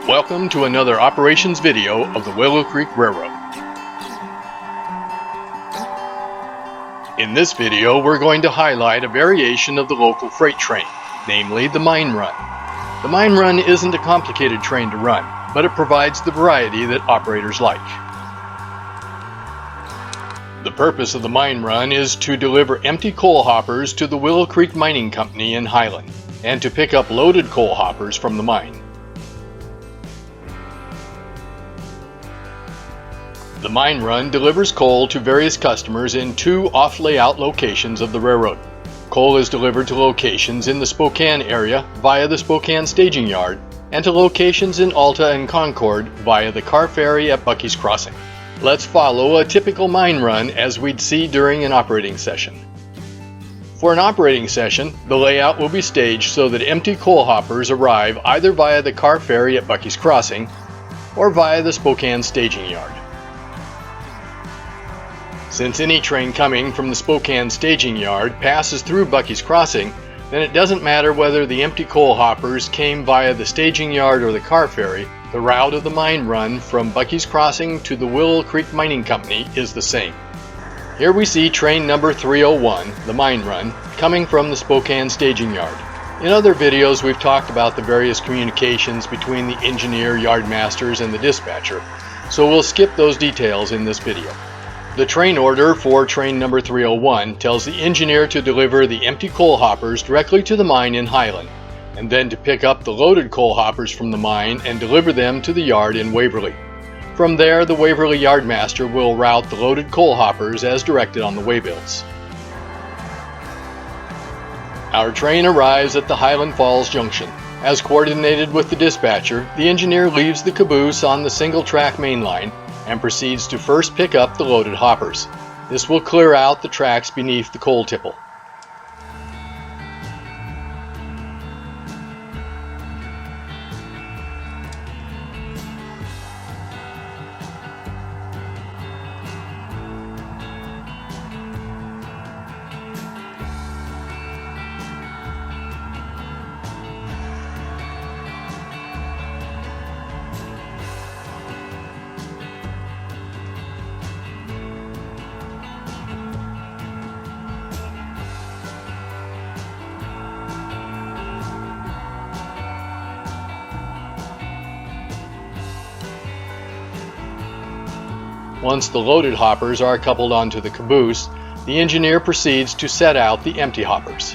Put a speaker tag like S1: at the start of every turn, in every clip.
S1: Welcome to another operations video of the Willow Creek Railroad. In this video, we're going to highlight a variation of the local freight train, namely the mine run. The mine run isn't a complicated train to run, but it provides the variety that operators like. The purpose of the mine run is to deliver empty coal hoppers to the Willow Creek Mining Company in Highland, and to pick up loaded coal hoppers from the mine. The mine run delivers coal to various customers in two off-layout locations of the railroad. Coal is delivered to locations in the Spokane area via the Spokane staging yard, and to locations in Alta and Concord via the car ferry at Bucky's Crossing. Let's follow a typical mine run as we'd see during an operating session. For an operating session, the layout will be staged so that empty coal hoppers arrive either via the car ferry at Bucky's Crossing or via the Spokane staging yard. Since any train coming from the Spokane staging yard passes through Bucky's Crossing, then it doesn't matter whether the empty coal hoppers came via the staging yard or the car ferry. The route of the mine run from Bucky's Crossing to the Willow Creek Mining Company is the same. Here we see train number 301, the mine run, coming from the Spokane staging yard. In other videos we've talked about the various communications between the engineer, yardmasters, and the dispatcher, so we'll skip those details in this video. The train order for train number 301 tells the engineer to deliver the empty coal hoppers directly to the mine in Highland, and then to pick up the loaded coal hoppers from the mine and deliver them to the yard in Waverly. From there, the Waverly yardmaster will route the loaded coal hoppers as directed on the waybills. Our train arrives at the Highland Falls Junction. As coordinated with the dispatcher, the engineer leaves the caboose on the single-track main line and proceeds to first pick up the loaded hoppers. This will clear out the tracks beneath the coal tipple. Once the loaded hoppers are coupled onto the caboose, the engineer proceeds to set out the empty hoppers.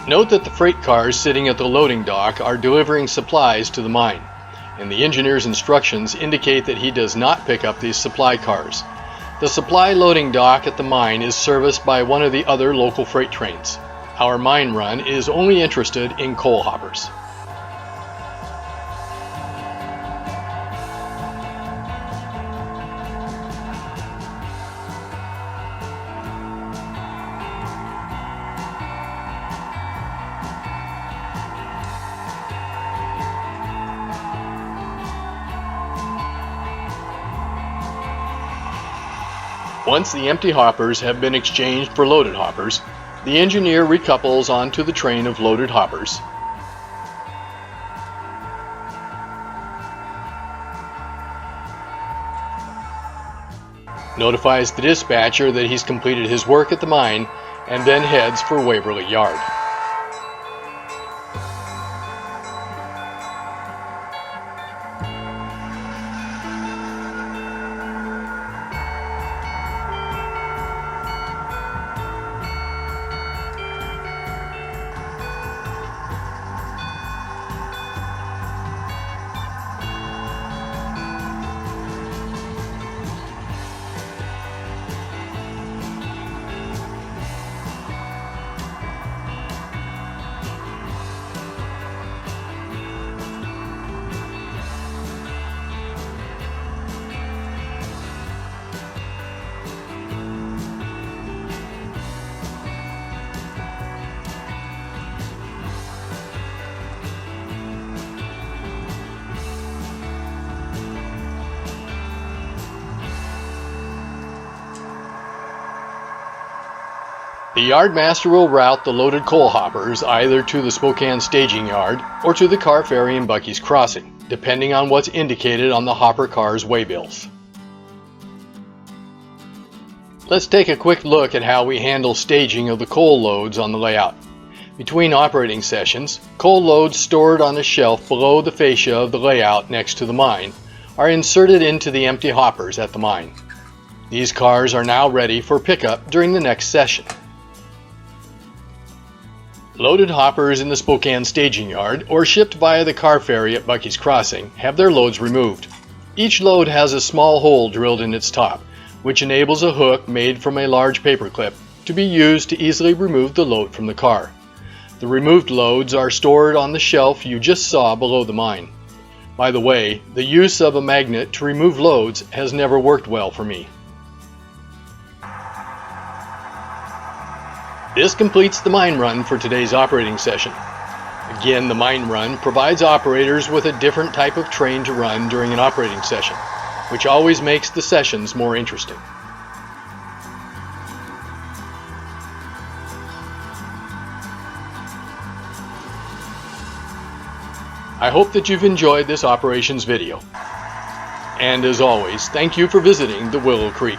S1: Note that the freight cars sitting at the loading dock are delivering supplies to the mine, and the engineer's instructions indicate that he does not pick up these supply cars. The supply loading dock at the mine is serviced by one of the other local freight trains. Our mine run is only interested in coal hoppers. Once the empty hoppers have been exchanged for loaded hoppers, the engineer recouples onto the train of loaded hoppers. Notifies the dispatcher that he's completed his work at the mine, and then heads for Waverly Yard. The yardmaster will route the loaded coal hoppers either to the Spokane staging yard or to the car ferry in Bucky's Crossing, depending on what's indicated on the hopper car's waybills. Let's take a quick look at how we handle staging of the coal loads on the layout. Between operating sessions, coal loads stored on a shelf below the fascia of the layout next to the mine are inserted into the empty hoppers at the mine. These cars are now ready for pickup during the next session. Loaded hoppers in the Spokane staging yard or shipped via the car ferry at Bucky's Crossing have their loads removed. Each load has a small hole drilled in its top, which enables a hook made from a large paper clip to be used to easily remove the load from the car. The removed loads are stored on the shelf you just saw below the mine. By the way, the use of a magnet to remove loads has never worked well for me. This completes the mine run for today's operating session. Again, the mine run provides operators with a different type of train to run during an operating session, which always makes the sessions more interesting. I hope that you've enjoyed this operations video. And as always, thank you for visiting the Willow Creek.